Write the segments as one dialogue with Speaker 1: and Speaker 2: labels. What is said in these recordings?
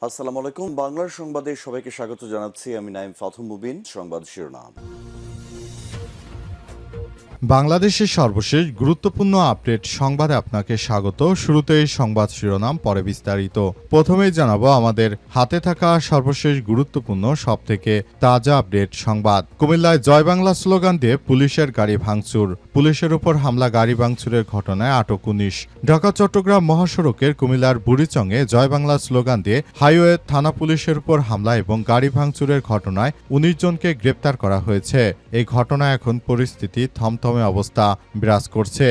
Speaker 1: আসসালামু আলাইকুম। বাংলার সংবাদে সবাইকে স্বাগত জানাচ্ছি। আমি নাইম ফাথুম মুবিন। সংবাদ শিরোনাম।
Speaker 2: বাংলাদেশের সর্বশেষ গুরুত্বপূর্ণ আপডেট সংবাদে আপনাকে স্বাগত। শুরুতেই সংবাদ শিরোনাম, পরে বিস্তারিত। প্রথমেই জানাবো আমাদের হাতে থাকা সর্বশেষ গুরুত্বপূর্ণ সবথেকে তাজা আপডেট সংবাদ। কুমিল্লায় জয় বাংলা স্লোগান দিয়ে পুলিশের গাড়ি ভাঙচুর। পুলিশের উপর হামলা, গাড়ি ভাঙচুরের ঘটনায় আটক 19। ঢাকা চট্টগ্রাম মহাসড়কের কুমিল্লার বুড়িচংয়ে জয় বাংলা স্লোগান দিয়ে হাইওয়ে থানা পুলিশের উপর হামলা এবং গাড়ি ভাঙচুরের ঘটনায় 19 জনকে গ্রেপ্তার করা হয়েছে। এই ঘটনায় এখন পরিস্থিতি থমথমে অবস্থা বিরাজ করছে।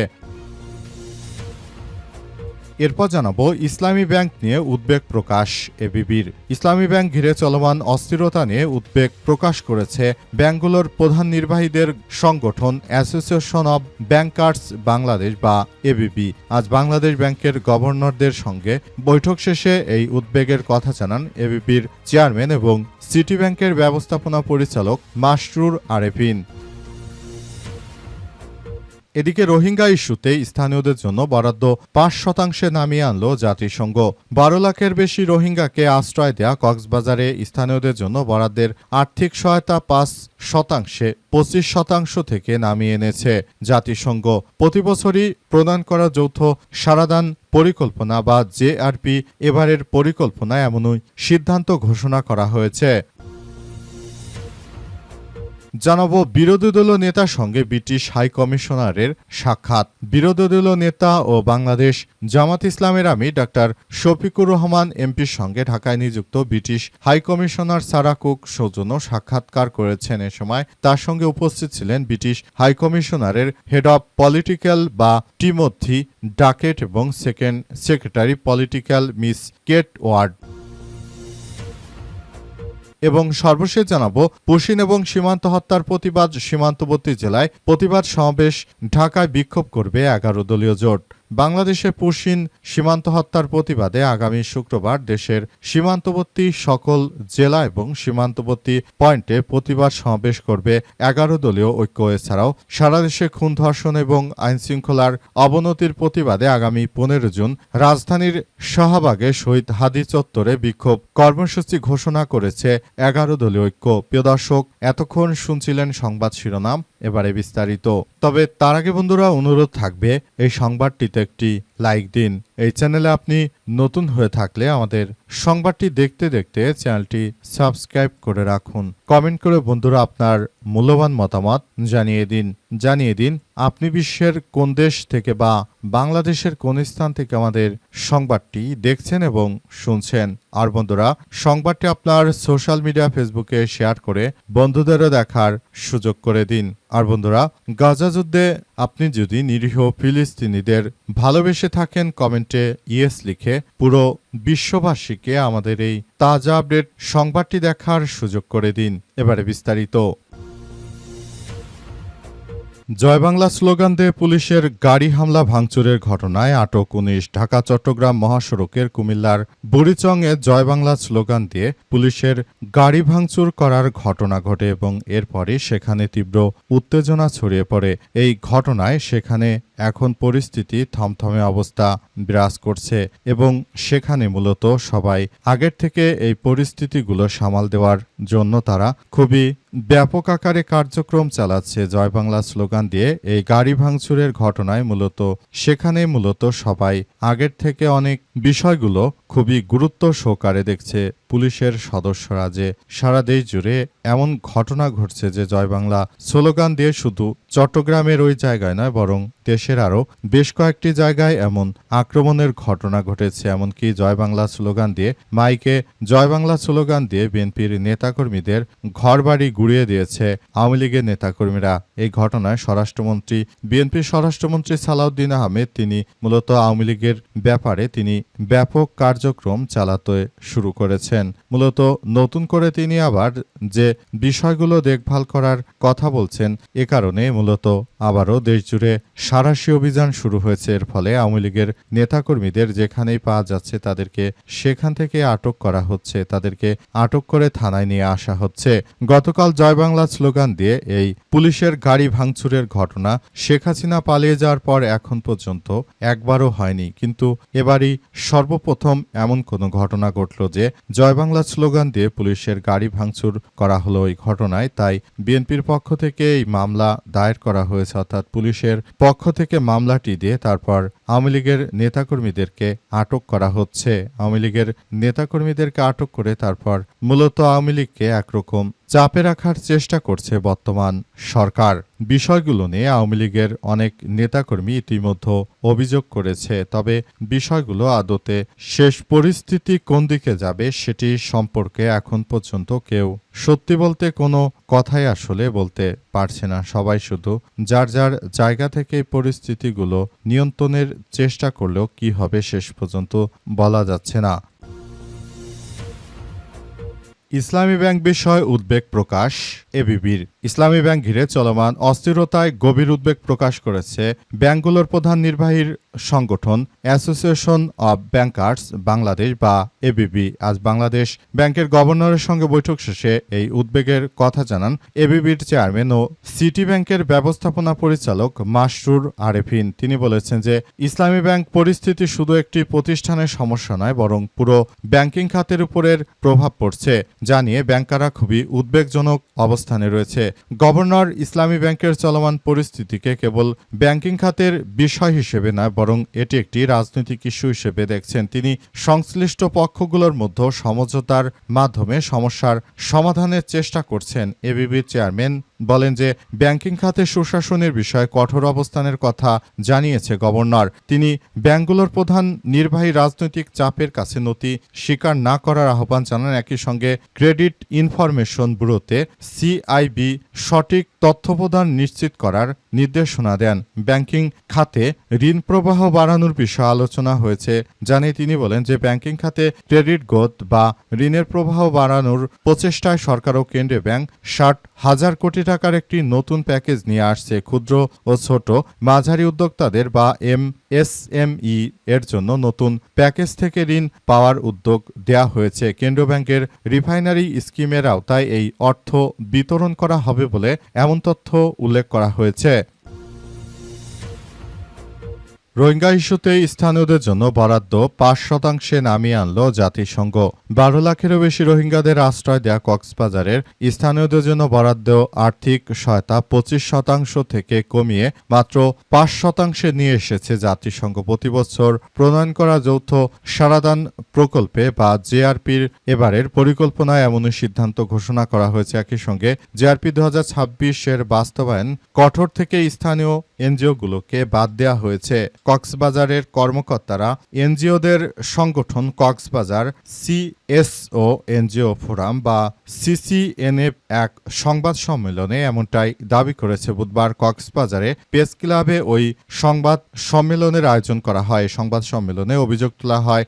Speaker 2: এরপর জানাবো ইসলামী ব্যাংক নিয়ে উদ্বেগ প্রকাশ এবিবির। ইসলামী ব্যাংক ঘিরে চলমান অস্থিরতা নিয়ে উদ্বেগ প্রকাশ করেছে ব্যাংকগুলোর প্রধান নির্বাহীদের সংগঠন অ্যাসোসিয়েশন অব ব্যাংকার্স বাংলাদেশ বা এবিবি। আজ বাংলাদেশ ব্যাংকের গভর্নরদের সঙ্গে বৈঠক শেষে এই উদ্বেগের কথা জানান এবিবির চেয়ারম্যান এবং সিটি ব্যাংকের ব্যবস্থাপনা পরিচালক মাসরুর আরেফিন। এদিকে রোহিঙ্গা ইস্যুতে স্থানীয়দের জন্য বরাদ্দ 5% নামিয়ে আনল জাতিসংঘ। 12 লাখের বেশি রোহিঙ্গাকে আশ্রয় দেয়া কক্সবাজারে স্থানীয়দের জন্য বরাদ্দের আর্থিক সহায়তা 5%, 25% থেকে নামিয়ে এনেছে জাতিসংঘ। প্রতিবছরই প্রদান করা যৌথ সারাদান পরিকল্পনা বা জেআরপি এবারের পরিকল্পনায় এমনই সিদ্ধান্ত ঘোষণা করা হয়েছে। জানাবো বিরোধী দলীয় নেতার সঙ্গে ব্রিটিশ হাই কমিশনারের সাক্ষাৎ। বিরোধী দলীয় নেতা ও বাংলাদেশ জামাত ইসলামের আমির ডাক্তার শফিকুর রহমান এমপির সঙ্গে ঢাকায় নিযুক্ত British high commissioner Sarah Cook সৌজন্য সাক্ষাৎকার করেছেন। এ সময় তার সঙ্গে উপস্থিত ছিলেন ব্রিটিশ হাই কমিশনারের হেড অব পলিটিক্যাল বা টিমোথি ডাকেট এবং second secretary political Miss Kate Ward. এবং সর্বশেষ জানাবো পুশিন এবং সীমান্ত হত্যার প্রতিবাদ, সীমান্তবর্তী জেলায় প্রতিবাদ সমাবেশ, ঢাকায় বিক্ষোভ করবে 11 দলীয় জোট। বাংলাদেশে পুশিন সীমান্ত হত্যার প্রতিবাদে আগামী শুক্রবার দেশের সীমান্তবর্তী সকল জেলা এবং সীমান্তবর্তী পয়েন্টে প্রতিবাদ সমাবেশ করবে 11 দলীয় ঐক্য। এছাড়াও সারা দেশে খুন, ধর্ষণ এবং আইনশৃঙ্খলার অবনতির প্রতিবাদে আগামী 15 জুন রাজধানীর শাহবাগে শহীদ হাদি চত্বরে বিক্ষোভ কর্মসূচি ঘোষণা করেছে 11 দলীয় ঐক্য। প্রিয় দর্শক, এতক্ষণ শুনছিলেন সংবাদ শিরোনাম, এবারে বিস্তারিত। তবে তার আগে বন্ধুরা অনুরোধ থাকবে এই সংবাদটিতে একটি লাইক দিন। এই চ্যানেলে আপনি নতুন হয়ে থাকলে আমাদের সংবাদটি দেখতে দেখতে চ্যানেলটি সাবস্ক্রাইব করে রাখুন। কমেন্ট করে বন্ধুরা আপনার মূল্যবান মতামত জানিয়ে দিন আপনি বিশ্বের কোন দেশ থেকে বা বাংলাদেশের কোন স্থান থেকে আমাদের সংবাদটি দেখছেন এবং শুনছেন। আর বন্ধুরা, সংবাদটি আপনার সোশ্যাল মিডিয়া ফেসবুকে শেয়ার করে বন্ধুদেরও দেখার সুযোগ করে দিন। আর বন্ধুরা, গাজা যুদ্ধে আপনি যদি নিরীহ ফিলিস্তিনিদের ভালোবেসে থাকেন, কমেন্টে ইয়েস লিখে পুরো বিশ্ববাসীকে আমাদের এই তাজা আপডেট সংবাদটি দেখার সুযোগ করে দিন। এবারে বিস্তারিত। জয় বাংলা স্লোগান দিয়ে পুলিশের গাড়ি হামলা ভাঙচুরের ঘটনায় আটক 19। ঢাকা চট্টগ্রাম মহাসড়কের কুমিল্লার বুড়িচংয়ে জয় বাংলা স্লোগান দিয়ে পুলিশের গাড়ি ভাঙচুর করার ঘটনা ঘটে এবং এরপরে সেখানে তীব্র উত্তেজনা ছড়িয়ে পড়ে। এই ঘটনায় সেখানে এখন পরিস্থিতি থমথমে অবস্থা বিরাজ করছে এবং সেখানে মূলত সবাই আগের থেকে এই পরিস্থিতিগুলো সামাল দেওয়ার জন্য তারা খুবই ব্যাপক আকারে কার্যক্রম চালাচ্ছে। জয় বাংলা স্লোগান দিয়ে এই গাড়ি ভাঙচুরের ঘটনায় সেখানে সবাই আগের থেকে অনেক বিষয়গুলো খুবই গুরুত্ব সহকারে দেখছে। পুলিশের সদস্যরা যে সারা দেশ জুড়ে এমন ঘটনা ঘটছে যে জয় বাংলা স্লোগান দিয়ে শুধু চট্টগ্রামের ওই জায়গায় নয়, বরং দেশের আরও বেশ কয়েকটি জায়গায় এমন আক্রমণের ঘটনা ঘটেছে। এমনকি জয় বাংলা স্লোগান দিয়ে মাইকে জয় বাংলা স্লোগান দিয়ে বিএনপির নেতাকর্মীদের ঘরবাড়ি গুড়িয়ে দিয়েছে আওয়ামী লীগের নেতাকর্মীরা। এই ঘটনায় বিএনপির স্বরাষ্ট্রমন্ত্রী সালাউদ্দিন আহমেদ তিনি মূলত আওয়ামী লীগের ব্যাপারে তিনি ব্যাপক কার্যক্রম চালাতে শুরু করেছেন। মূলত নতুন করে তিনি আবার যে বিষয়গুলো দেখভাল করার কথা বলছেন, এ কারণে মূলত আবারও দেশজুড়ে সাঁড়াশি অভিযান শুরু হয়েছে। এর ফলে আওয়ামী লীগের নেতাকর্মীদের যেখানেই পাওয়া যাচ্ছে তাদেরকে সেখান থেকে আটক করা হচ্ছে, তাদেরকে আটক করে থানায় নিয়ে আসা হচ্ছে। গতকাল জয় বাংলা স্লোগান দিয়ে এই পুলিশের গাড়ি ভাঙচুরের ঘটনা শেখ হাসিনা পালিয়ে যাওয়ার পর এখন পর্যন্ত একবারও হয়নি, কিন্তু এবারই সর্বপ্রথম এমন কোনো ঘটনা ঘটল যে জয় বাংলা স্লোগান দিয়ে পুলিশের গাড়ি ভাঙচুর করা হলো এই ঘটনায়, তাই বিএনপির পক্ষ থেকে এই মামলা দায়ের করা হয়েছে। অর্থাৎ পুলিশের পক্ষ থেকে মামলাটি দিয়ে তারপর আওয়ামী লীগের নেতাকর্মীদেরকে আটক করা হচ্ছে। আওয়ামী লীগের নেতাকর্মীদেরকে আটক করে তারপর মূলত আওয়ামী লীগকে একরকম চাপে রাখার চেষ্টা করছে বর্তমান সরকার। বিষয়গুলো নিয়ে আওয়ামী লীগের অনেক নেতাকর্মী ইতিমধ্যে অভিযোগ করেছে, তবে বিষয়গুলো আদতে শেষ পরিস্থিতি কোন দিকে যাবে সেটি সম্পর্কে এখন পর্যন্ত কেউ সত্যি বলতে কোনো কথাই আসলে বলতে পারছে না। সবাই শুধু যার যার জায়গা থেকে পরিস্থিতিগুলো নিয়ন্ত্রণের চেষ্টা করলেও কি হবে শেষ পর্যন্ত বলা যাচ্ছে না। ইসলামী ব্যাংক বিষয়ে উদ্বেগ প্রকাশ এবিবির। ইসলামী ব্যাংক ঘিরে চলমান অস্থিরতায় গভীর উদ্বেগ প্রকাশ করেছে ব্যাংকগুলোর প্রধান নির্বাহীর সংগঠন অ্যাসোসিয়েশন অব ব্যাংকার্স বাংলাদেশ বা এবিবি। আজ বাংলাদেশ ব্যাংকের গভর্নরের সঙ্গে বৈঠক শেষে এই উদ্বেগের কথা জানান এবিবির চেয়ারম্যান ও সিটি ব্যাংকের ব্যবস্থাপনা পরিচালক মাসরুর আরেফিন। তিনি বলেছেন যে ইসলামী ব্যাংক পরিস্থিতি শুধু একটি প্রতিষ্ঠানের সমস্যা নয়, বরং পুরো ব্যাংকিং খাতের উপরের প্রভাব পড়ছে, যা নিয়ে ব্যাংকাররা খুবই উদ্বেগজনক অবস্থানে রয়েছে। গভর্নর ইসলামী ব্যাংকের চলমান পরিস্থিতিকে কেবল ব্যাংকিং খাতের বিষয় হিসেবে নয়, বরং এটি একটি রাজনৈতিক ইস্যু হিসেবে দেখছেন। তিনি সংশ্লিষ্ট পক্ষগুলোর মধ্যে সমঝোতার মাধ্যমে সমস্যার সমাধানের চেষ্টা করছেন। এবিবির চেয়ারম্যান বলেন যে ব্যাংকিং খাতে সুশাসনের বিষয়ে কঠোর অবস্থানের কথা জানিয়েছে গভর্নর। তিনি ব্যাংকগুলোর প্রধান নির্বাহী রাজনৈতিক চাপের কাছে নতি স্বীকার না করার আহ্বান জানান। একই সঙ্গে ক্রেডিট ইনফরমেশন ব্যুরোতে সিআইবি সঠিক তথ্য প্রদান নিশ্চিত করার নির্দেশনা দেন। ব্যাংকিং খাতে ঋণ প্রবাহ বাড়ানোর বিষয়ে আলোচনা হয়েছে জানিয়ে তিনি বলেন যে ব্যাংকিং খাতে ক্রেডিট গ্রোথ বা ঋণের প্রবাহ বাড়ানোর প্রচেষ্টায় সরকার ও কেন্দ্রীয় ব্যাংক ৬০,০০০ কোটি টাকার একটি নতুন প্যাকেজ নিয়ে আসছে। ক্ষুদ্র ও ছোট মাঝারি উদ্যোক্তাদের বা এমএসএমই এর জন্য নতুন প্যাকেজ থেকে ঋণ পাওয়ার উদ্যোগ দেয়া হয়েছে। কেন্দ্রীয় ব্যাংকের রিফাইনারি স্কিমের আওতায় এই অর্থ বিতরণ করা হবে বলে এমন তথ্য উল্লেখ করা হয়েছে। রোহিঙ্গা ইস্যুতে স্থানীয়দের জন্য বরাদ্দ ৫% নামিয়ে আনল জাতিসংঘ। ১২ লাখেরও বেশি রোহিঙ্গাদের আশ্রয় দেয়া কক্সবাজারের স্থানীয়দের জন্য বরাদ্দ আর্থিক সহায়তা ২৫% থেকে কমিয়ে মাত্র ৫% নিয়ে এসেছে জাতিসংঘ। প্রতিবছর প্রণয়ন করা যৌথ সারাদান প্রকল্পে বা জেআরপির এবারের পরিকল্পনায় এমনই সিদ্ধান্ত ঘোষণা করা হয়েছে। একই সঙ্গে জেআরপি ২০২৬-এর বাস্তবায়ন কঠোর থেকে স্থানীয় এনজিওগুলোকে বাদ দেওয়া হয়েছে। কক্সবাজারের কর্মকর্তারা এনজিওদের সংগঠন কক্সবাজার সিএসও এনজিও ফোরাম বা সিসিএনএফ এক সংবাদ সম্মেলনে এমনটাই দাবি করেছে। বুধবার কক্সবাজারে প্রেস ক্লাবে ওই সংবাদ সম্মেলনের আয়োজন করা হয়। সংবাদ সম্মেলনে অভিযোগ তোলা হয়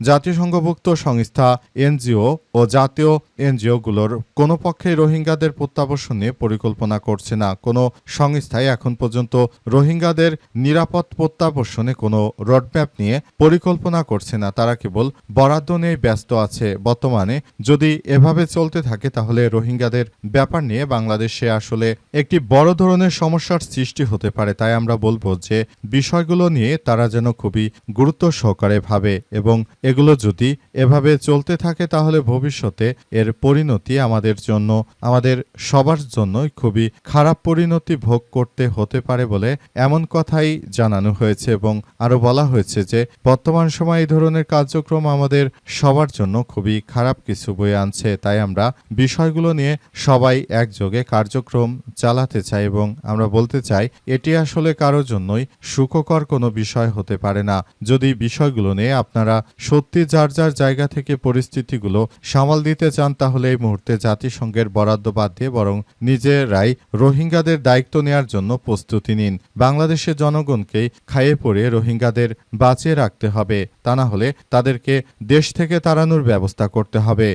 Speaker 2: জাতিসংঘভুক্ত সংস্থা এনজিও ও জাতীয় এনজিওগুলোর কোনো পক্ষেই রোহিঙ্গাদের প্রত্যাবর্ষণ নিয়ে পরিকল্পনা করছে না। কোনো সংস্থাই এখন পর্যন্ত রোহিঙ্গাদের নিরাপদ প্রত্যাবর্ষণে কোনো রোডম্যাপ নিয়ে পরিকল্পনা করছে না। তারা কেবল বরাদ্দ নিয়ে ব্যস্ত আছে। বর্তমানে যদি এভাবে চলতে থাকে তাহলে রোহিঙ্গাদের ব্যাপার নিয়ে বাংলাদেশে আসলে একটি বড় ধরনের সমস্যার সৃষ্টি হতে পারে। তাই আমরা বলবো যে বিষয়গুলো নিয়ে তারা যেন খুবই গুরুত্ব সহকারে ভাবে এবং এগুলো যদি এভাবে চলতে থাকে তাহলে ভবিষ্যতে এর পরিণতি আমাদের জন্য, আমাদের সবার জন্যই খুবই খারাপ পরিণতি ভোগ করতে হতে পারে বলে এমন কথাই জানানো হয়েছে। এবং আরো বলা হয়েছে যে বর্তমান সময়ে এই ধরনের কার্যক্রম আমাদের সবার জন্য খুবই খারাপ কিছু বয়ে আনছে। তাই আমরা বিষয়গুলো নিয়ে সবাই একযোগে কার্যক্রম চালাতে চাই এবং আমরা বলতে চাই এটি আসলে কারোর জন্যই সুখকর কোনো বিষয় হতে পারে না। যদি বিষয়গুলো নিয়ে আপনারা সত্যি যার যার জায়গা থেকে পরিস্থিতিগুলো সামাল দিতে চান তাহলে এই মুহূর্তে জাতিসংঘের বরাদ্দ বাদ দিয়ে বরং নিজেরাই রোহিঙ্গাদের দায়িত্ব নেওয়ার জন্য প্রস্তুতি নিন। বাংলাদেশের জনগণকেই খাইয়ে পড়ে রোহিঙ্গাদের বাঁচিয়ে রাখতে হবে, তা না হলে তাদেরকে দেশ থেকে তাড়ানোর ব্যবস্থা করতে হবে।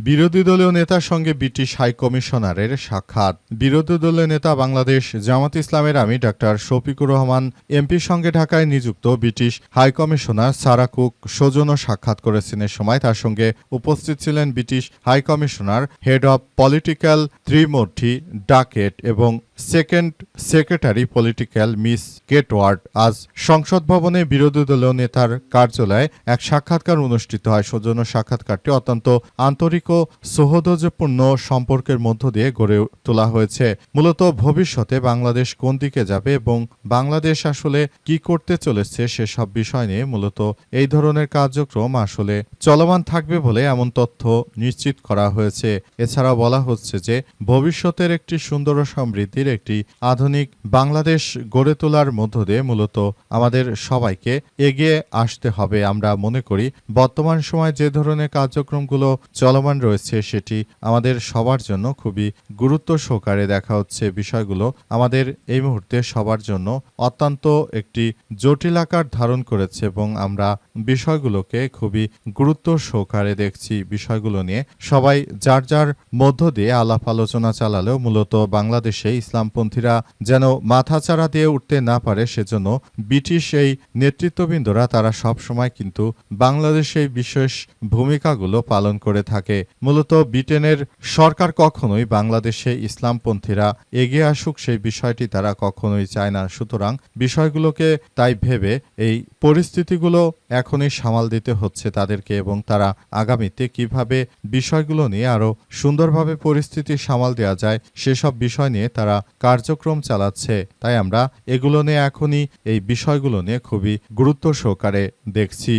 Speaker 2: বিরোধী দলীয় নেতার সঙ্গে ব্রিটিশ হাইকমিশনারের সাক্ষাৎ। বিরোধী দলীয় নেতা বাংলাদেশ জামাত ইসলামের আমির ডাক্তার শফিকুর রহমান এমপির সঙ্গে ঢাকায় নিযুক্ত ব্রিটিশ হাইকমিশনার সারা কুক সৌজন্য সাক্ষাৎ করেছেন। এ সময় তার সঙ্গে উপস্থিত ছিলেন British high commissioner head of political ত্রিমূর্তি ডাকেট এবং সেকেন্ড সেক্রেটারি পলিটিক্যাল মিস গেটওয়ার্ড আজ সংসদ ভবনে বিরোধী দলীয় নেতার কার্যালয়ে এক সাক্ষাৎকার অনুষ্ঠিত হয়। সৌজন্য সাক্ষাৎকারটি অত্যন্ত আন্তরিক ও সৌহার্দ্যপূর্ণ সম্পর্কের মধ্য দিয়ে গড়ে তোলা হয়েছে। মূলত ভবিষ্যতে বাংলাদেশ কোন দিকে যাবে এবং বাংলাদেশ আসলে কি করতে চলেছে সেসব বিষয় নিয়ে মূলত এই ধরনের কার্যক্রম আসলে চলমান থাকবে বলে এমন তথ্য নিশ্চিত করা হয়েছে। এছাড়াও বলা হচ্ছে যে ভবিষ্যতের একটি সুন্দর ও সমৃদ্ধির একটি আধুনিক বাংলাদেশ গড়ে তোলার মধ্য দিয়ে মূলত আমাদের সবাইকে এগিয়ে আসতে হবে। আমরা মনে করি বর্তমান সময়ে যে ধরনের কার্যক্রমগুলো চলমান রয়েছে সেটি আমাদের সবার জন্য খুবই গুরুত্ব সহকারে দেখা হচ্ছে। বিষয়গুলো আমাদের এই মুহূর্তে সবার জন্য অত্যন্ত একটি জটিল আকার ধারণ করেছে এবং আমরা বিষয়গুলোকে খুবই গুরুত্ব সহকারে দেখছি। বিষয়গুলো নিয়ে সবাই যার যার মধ্য দিয়ে আলাপ আলোচনা চালালেও মূলত বাংলাদেশে ইসলামপন্থীরা যেন মাথাচাড়া দিয়ে উঠতে না পারে সেজন্য ব্রিটিশ এই নেতৃত্ববৃন্দরা তারা সবসময় কিন্তু বাংলাদেশে বিশেষ ভূমিকাগুলো পালন করে থাকে। মূলত ব্রিটেনের সরকার কখনোই বাংলাদেশে ইসলামপন্থীরা এগিয়ে আসুক সেই বিষয়টি তারা কখনোই চায় না। সুতরাং বিষয়গুলোকে তাই ভেবে এই পরিস্থিতিগুলো এখনই সামাল দিতে হচ্ছে তাদেরকে এবং তারা আগামীতে কিভাবে বিষয়গুলো নিয়ে আরো সুন্দরভাবে পরিস্থিতি সামাল দেওয়া যায় সেসব বিষয় নিয়ে তারা কার্যক্রম চালাচ্ছে। তাই আমরা এগুলো নিয়ে এখনই এই বিষয়গুলো নিয়ে খুবই গুরুত্ব সহকারে দেখছি।